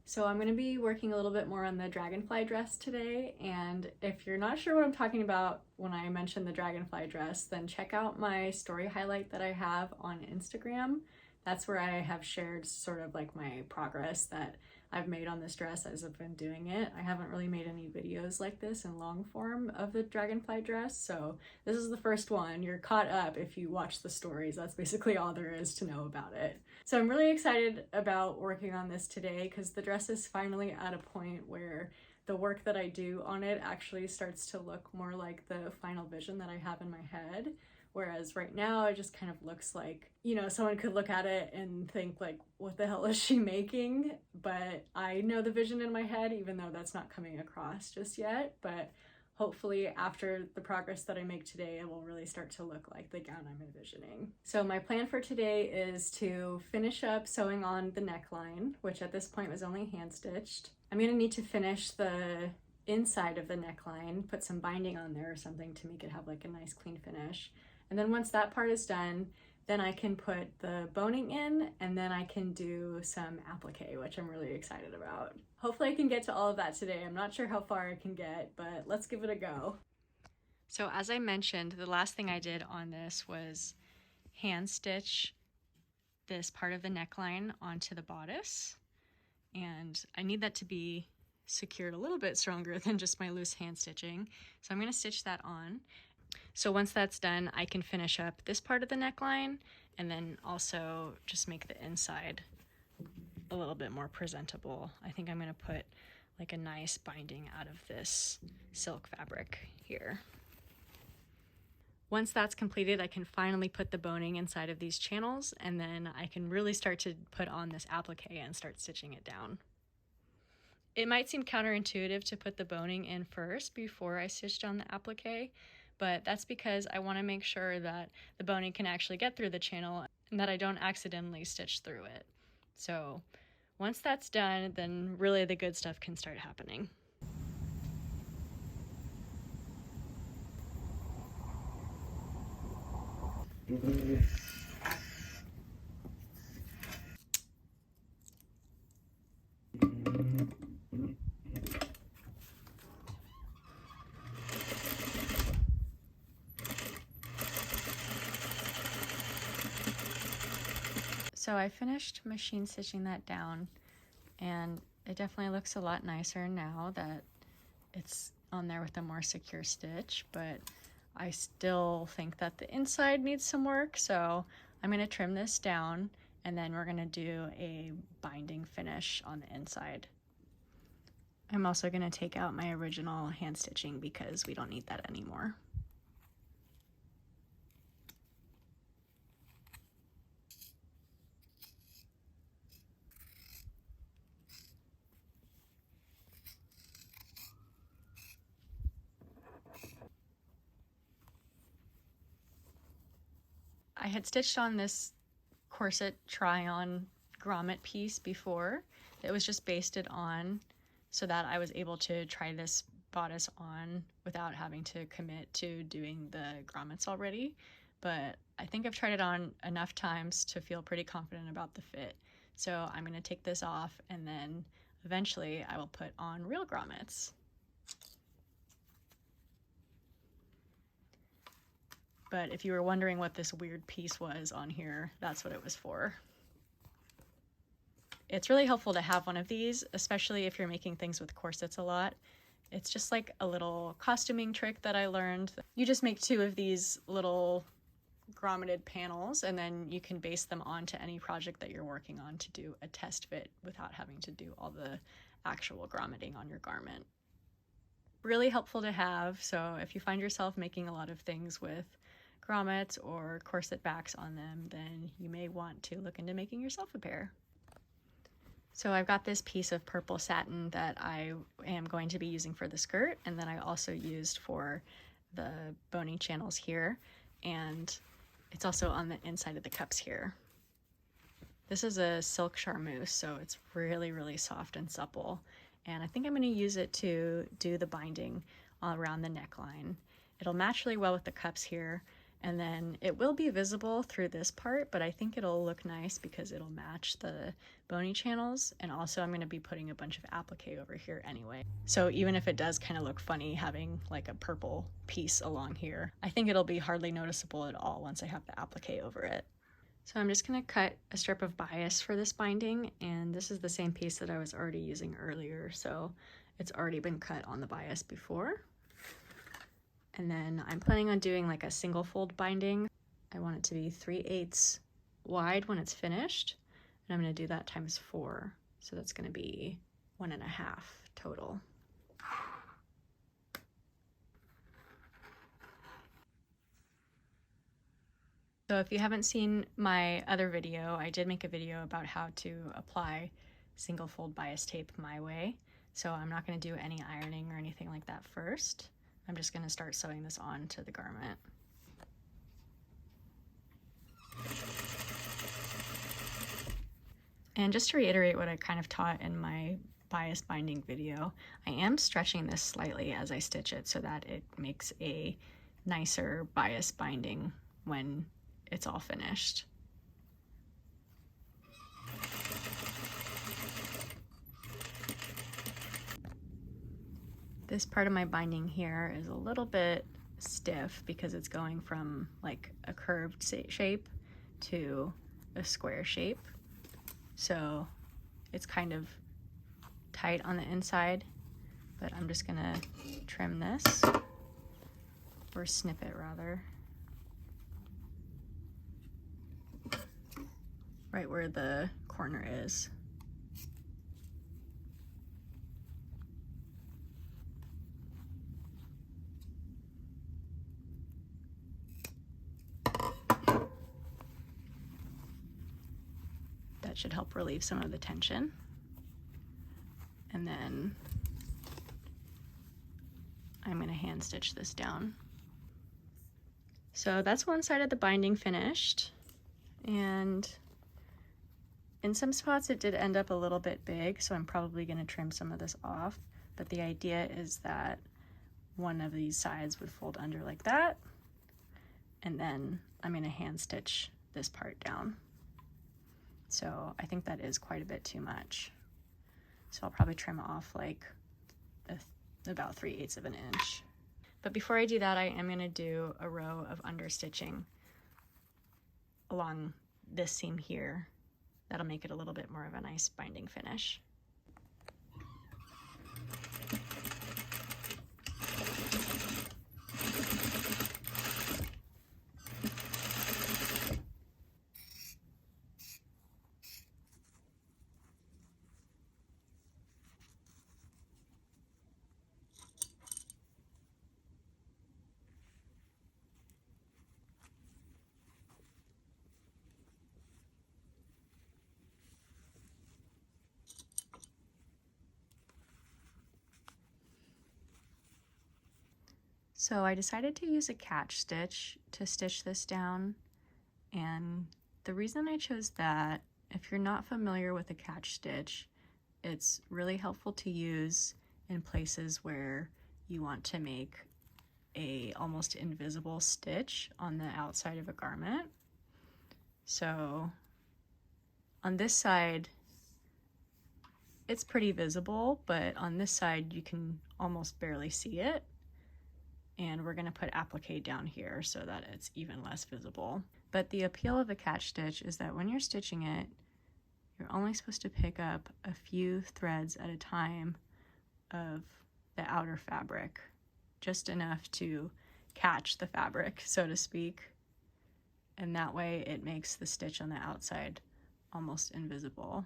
So I'm going to be working a little bit more on the Dragonfly dress today, and if you're not sure what I'm talking about when I mention the Dragonfly dress, then check out my story highlight that I have on Instagram. That's where I have shared sort of like my progress that I've made on this dress as I've been doing it. I haven't really made any videos like this in long form of the Dragonfly dress, so this is the first one. You're caught up if you watch the stories. That's basically all there is to know about it. So I'm really excited about working on this today because the dress is finally at a point where the work that I do on it actually starts to look more like the final vision that I have in my head. Whereas right now it just kind of looks like, you know, someone could look at it and think like, what the hell is she making? But I know the vision in my head, even though that's not coming across just yet. But hopefully after the progress that I make today, it will really start to look like the gown I'm envisioning. So my plan for today is to finish up sewing on the neckline, which at this point was only hand stitched. I'm gonna need to finish the inside of the neckline, put some binding on there or something to make it have like a nice clean finish. And then once that part is done, then I can put the boning in and then I can do some applique, which I'm really excited about. Hopefully I can get to all of that today. I'm not sure how far I can get, but let's give it a go. So as I mentioned, the last thing I did on this was hand stitch this part of the neckline onto the bodice. And I need that to be secured a little bit stronger than just my loose hand stitching. So I'm gonna stitch that on. So once that's done, I can finish up this part of the neckline and then also just make the inside a little bit more presentable. I think I'm gonna put like a nice binding out of this silk fabric here. Once that's completed, I can finally put the boning inside of these channels and then I can really start to put on this applique and start stitching it down. It might seem counterintuitive to put the boning in first before I stitch down the applique, but that's because I want to make sure that the boning can actually get through the channel and that I don't accidentally stitch through it. So once that's done, then really the good stuff can start happening. So I finished machine stitching that down and it definitely looks a lot nicer now that it's on there with a more secure stitch, but I still think that the inside needs some work, so I'm going to trim this down and then we're going to do a binding finish on the inside. I'm also going to take out my original hand stitching because we don't need that anymore. I had stitched on this corset try-on grommet piece before. It was just basted on so that I was able to try this bodice on without having to commit to doing the grommets already. But I think I've tried it on enough times to feel pretty confident about the fit. So I'm gonna take this off and then eventually I will put on real grommets. But if you were wondering what this weird piece was on here, that's what it was for. It's really helpful to have one of these, especially if you're making things with corsets a lot. It's just like a little costuming trick that I learned. You just make two of these little grommeted panels and then you can base them onto any project that you're working on to do a test fit without having to do all the actual grommeting on your garment. Really helpful to have, so if you find yourself making a lot of things with grommets or corset backs on them, then you may want to look into making yourself a pair. So I've got this piece of purple satin that I am going to be using for the skirt, and then I also used for the boning channels here, and it's also on the inside of the cups here. This is a silk charmeuse, so it's really, really soft and supple, and I think I'm going to use it to do the binding around the neckline. It'll match really well with the cups here, And then it will be visible through this part, but I think it'll look nice because it'll match the bony channels. And also I'm going to be putting a bunch of applique over here anyway. So even if it does kind of look funny having like a purple piece along here, I think it'll be hardly noticeable at all once I have the applique over it. So I'm just going to cut a strip of bias for this binding, and this is the same piece that I was already using earlier, so it's already been cut on the bias before. And then I'm planning on doing like a single fold binding. I want it to be 3/8 wide when it's finished, and I'm going to do that times 4, so that's going to be 1.5 total. So if you haven't seen my other video, I did make a video about how to apply single fold bias tape my way. So I'm not going to do any ironing or anything like that first. I'm just going to start sewing this on to the garment. And just to reiterate what I kind of taught in my bias binding video, I am stretching this slightly as I stitch it so that it makes a nicer bias binding when it's all finished. This part of my binding here is a little bit stiff because it's going from like a curved shape to a square shape. So it's kind of tight on the inside, but I'm just gonna trim this, or snip it rather, right where the corner is. That should help relieve some of the tension. And then I'm going to hand stitch this down. So that's one side of the binding finished, and in some spots it did end up a little bit big, so I'm probably going to trim some of this off, but the idea is that one of these sides would fold under like that, and then I'm going to hand stitch this part down. So I think that is quite a bit too much. So I'll probably trim off like about 3/8 of an inch. But before I do that, I am going to do a row of understitching along this seam here. That'll make it a little bit more of a nice binding finish. So I decided to use a catch stitch to stitch this down, and the reason I chose that, if you're not familiar with a catch stitch, it's really helpful to use in places where you want to make a almost invisible stitch on the outside of a garment. So on this side it's pretty visible, but on this side you can almost barely see it. And we're going to put applique down here so that it's even less visible. But the appeal of a catch stitch is that when you're stitching it, you're only supposed to pick up a few threads at a time of the outer fabric, just enough to catch the fabric, so to speak. And that way it makes the stitch on the outside almost invisible.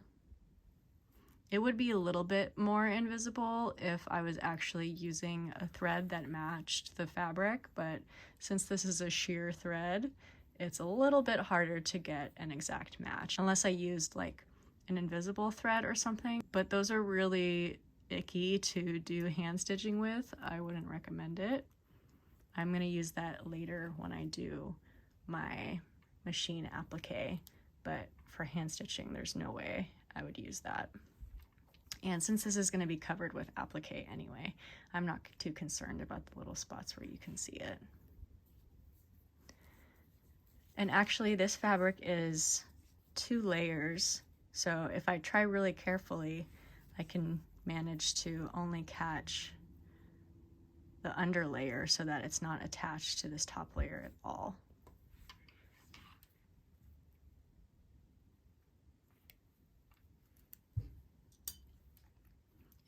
It would be a little bit more invisible if I was actually using a thread that matched the fabric, but since this is a sheer thread, it's a little bit harder to get an exact match, unless I used like an invisible thread or something. But those are really icky to do hand stitching with. I wouldn't recommend it. I'm going to use that later when I do my machine applique, but for hand stitching, there's no way I would use that. And since this is going to be covered with applique anyway, I'm not too concerned about the little spots where you can see it. And actually this fabric is 2 layers, so if I try really carefully, I can manage to only catch the under layer so that it's not attached to this top layer at all.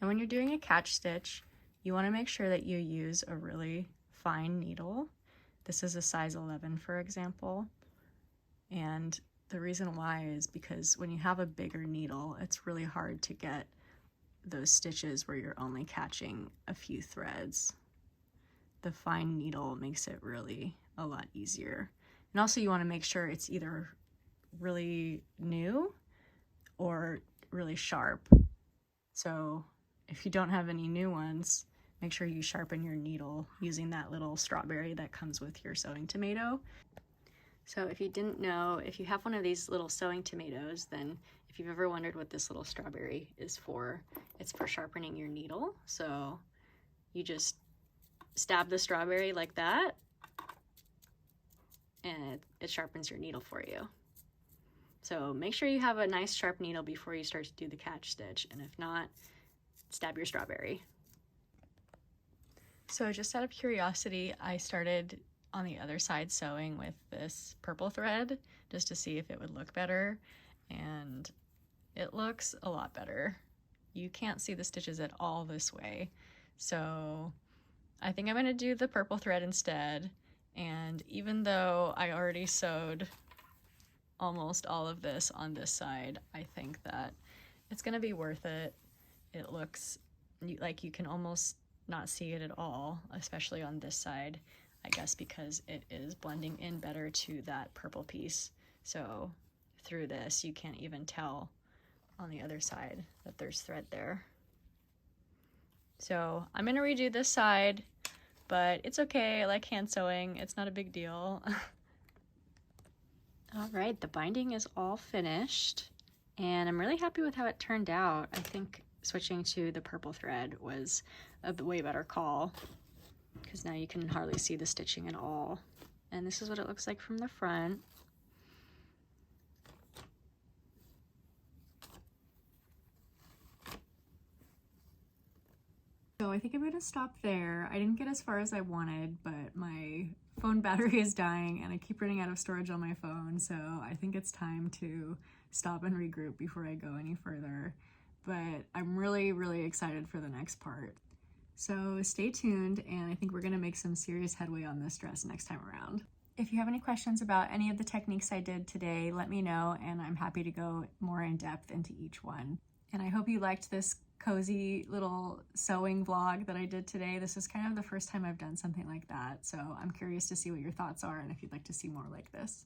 And when you're doing a catch stitch, you want to make sure that you use a really fine needle. This is a size 11, for example. And the reason why is because when you have a bigger needle, it's really hard to get those stitches where you're only catching a few threads. The fine needle makes it really a lot easier. And also you want to make sure it's either really new or really sharp. So if you don't have any new ones, make sure you sharpen your needle using that little strawberry that comes with your sewing tomato. So if you didn't know, if you have one of these little sewing tomatoes, then if you've ever wondered what this little strawberry is for, it's for sharpening your needle. So you just stab the strawberry like that, and it sharpens your needle for you. So make sure you have a nice sharp needle before you start to do the catch stitch, and if not, stab your strawberry. So just out of curiosity, I started on the other side sewing with this purple thread just to see if it would look better, and it looks a lot better. You can't see the stitches at all this way, so I think I'm going to do the purple thread instead. And even though I already sewed almost all of this on this side, I think that it's going to be worth it. It looks like you can almost not see it at all, especially on this side, I guess because it is blending in better to that purple piece. So through this, you can't even tell on the other side that there's thread there. So I'm gonna redo this side, but it's okay. I like hand sewing. It's not a big deal. All right, the binding is all finished, and I'm really happy with how it turned out. I think switching to the purple thread was a way better call, because now you can hardly see the stitching at all. And this is what it looks like from the front. So I think I'm gonna stop there. I didn't get as far as I wanted, but my phone battery is dying and I keep running out of storage on my phone, so I think it's time to stop and regroup before I go any further. But I'm really, really excited for the next part. So stay tuned, and I think we're gonna make some serious headway on this dress next time around. If you have any questions about any of the techniques I did today, let me know, and I'm happy to go more in depth into each one. And I hope you liked this cozy little sewing vlog that I did today. This is kind of the first time I've done something like that, so I'm curious to see what your thoughts are and if you'd like to see more like this.